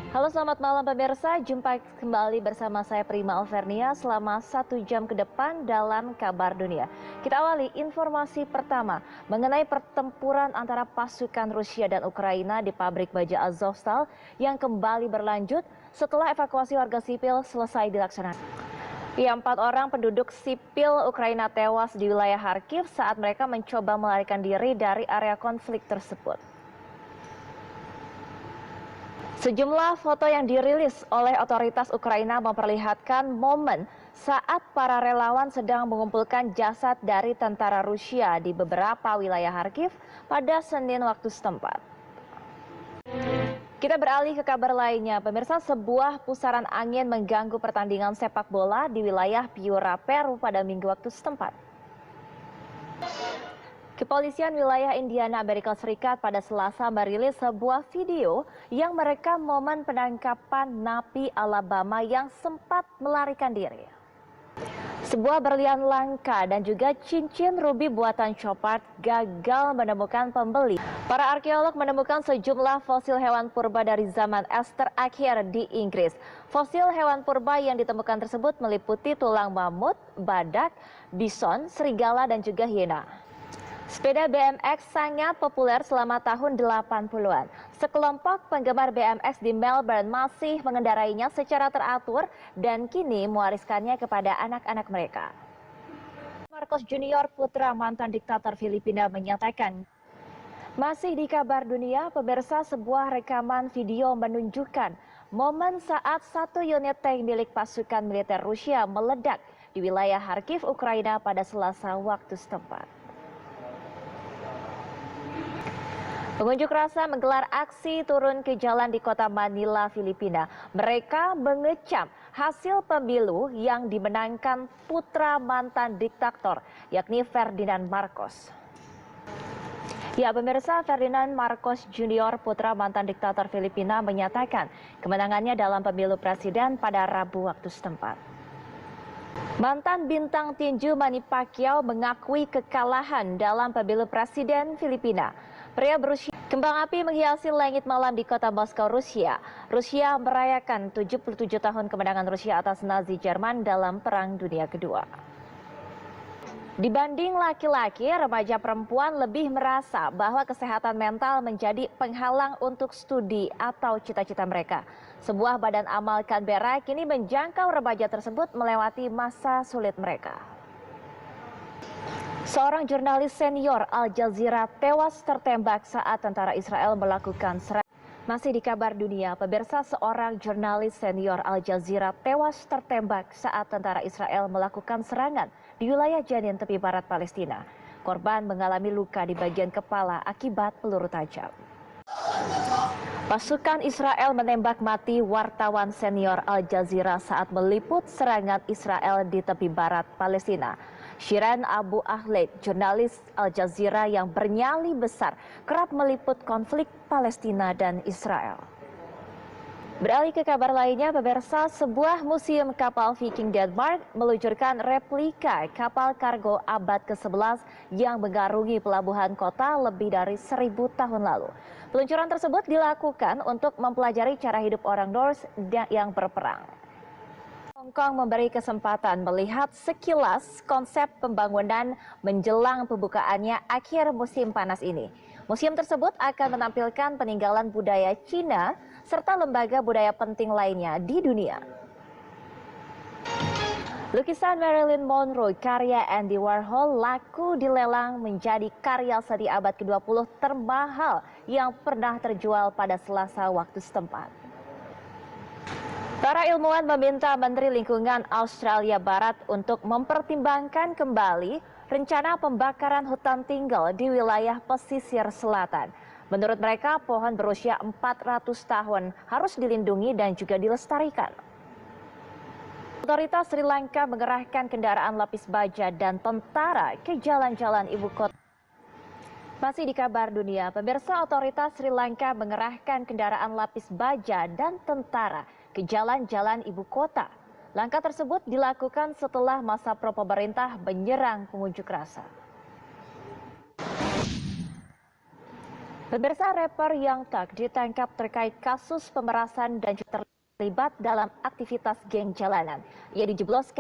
Halo, selamat malam pemirsa. Jumpa kembali bersama saya Prima Alvernia selama 1 jam ke depan dalam Kabar Dunia. Kita awali informasi pertama mengenai pertempuran antara pasukan Rusia dan Ukraina di pabrik baja Azovstal yang kembali berlanjut setelah evakuasi warga sipil selesai dilaksanakan. 4 orang penduduk sipil Ukraina tewas di wilayah Kharkiv saat mereka mencoba melarikan diri dari area konflik tersebut. Sejumlah foto yang dirilis oleh otoritas Ukraina memperlihatkan momen saat para relawan sedang mengumpulkan jasad dari tentara Rusia di beberapa wilayah Kharkiv pada Senin waktu setempat. Kita beralih ke kabar lainnya. Pemirsa, sebuah pusaran angin mengganggu pertandingan sepak bola di wilayah Piura, Peru pada Minggu waktu setempat. Kepolisian wilayah Indiana, Amerika Serikat pada Selasa merilis sebuah video yang merekam momen penangkapan napi Alabama yang sempat melarikan diri. Sebuah berlian langka dan juga cincin rubi buatan Chopard gagal menemukan pembeli. Para arkeolog menemukan sejumlah fosil hewan purba dari zaman es terakhir di Inggris. Fosil hewan purba yang ditemukan tersebut meliputi tulang mamut, badak, bison, serigala, dan juga hiena. Sepeda BMX sangat populer selama tahun 80-an. Sekelompok penggemar BMX di Melbourne masih mengendarainya secara teratur dan kini mewariskannya kepada anak-anak mereka. Marcos Junior, putra mantan diktator Filipina, menyatakan, masih di Kabar Dunia, pemirsa, sebuah rekaman video menunjukkan momen saat satu unit tank milik pasukan militer Rusia meledak di wilayah Kharkiv, Ukraina pada Selasa waktu setempat. Pengunjuk rasa menggelar aksi turun ke jalan di kota Manila, Filipina. Mereka mengecam hasil pemilu yang dimenangkan putra mantan diktator, yakni Ferdinand Marcos. Ya, pemirsa, Ferdinand Marcos Junior, putra mantan diktator Filipina, menyatakan kemenangannya dalam pemilu presiden pada Rabu waktu setempat. Mantan bintang tinju Manny Pacquiao mengakui kekalahan dalam pemilu presiden Filipina. Pria berusia kembang api menghiasi langit malam di kota Moskow, Rusia. Rusia merayakan 77 tahun kemenangan Rusia atas Nazi Jerman dalam Perang Dunia Kedua. Dibanding laki-laki, remaja perempuan lebih merasa bahwa kesehatan mental menjadi penghalang untuk studi atau cita-cita mereka. Sebuah badan amal Canberra kini menjangkau remaja tersebut melewati masa sulit mereka. Seorang jurnalis senior Al Jazeera tewas tertembak saat tentara Israel melakukan serangan. Masih di Kabar Dunia, pemirsa, seorang jurnalis senior Al Jazeera tewas tertembak saat tentara Israel melakukan serangan di wilayah Jenin, tepi barat Palestina. Korban mengalami luka di bagian kepala akibat peluru tajam. Pasukan Israel menembak mati wartawan senior Al Jazeera saat meliput serangan Israel di tepi barat Palestina. Shirin Abu Akleh, jurnalis Al Jazeera yang bernyali besar, kerap meliput konflik Palestina dan Israel. Beralih ke kabar lainnya, pemirsa, sebuah museum kapal Viking Denmark meluncurkan replika kapal kargo abad ke-11 yang mengarungi pelabuhan kota lebih dari 1000 tahun lalu. Peluncuran tersebut dilakukan untuk mempelajari cara hidup orang Norse yang berperang. Hong Kong memberi kesempatan melihat sekilas konsep pembangunan menjelang pembukaannya akhir musim panas ini. Museum tersebut akan menampilkan peninggalan budaya Cina serta lembaga budaya penting lainnya di dunia. Lukisan Marilyn Monroe karya Andy Warhol laku dilelang menjadi karya seni abad ke-20 termahal yang pernah terjual pada Selasa waktu setempat. Para ilmuwan meminta Menteri Lingkungan Australia Barat untuk mempertimbangkan kembali rencana pembakaran hutan tinggal di wilayah pesisir selatan. Menurut mereka, pohon berusia 400 tahun harus dilindungi dan juga dilestarikan. Otoritas Sri Lanka mengerahkan kendaraan lapis baja dan tentara ke jalan-jalan ibu kota. Masih di Kabar Dunia, pemirsa, otoritas Sri Lanka mengerahkan kendaraan lapis baja dan tentara ke jalan-jalan ibu kota. Langkah tersebut dilakukan setelah masa pro pemerintah menyerang pengunjuk rasa. Pemirsa, rapper Young Thug ditangkap terkait kasus pemerasan dan juga terlibat dalam aktivitas geng jalanan. Ia dijebloskan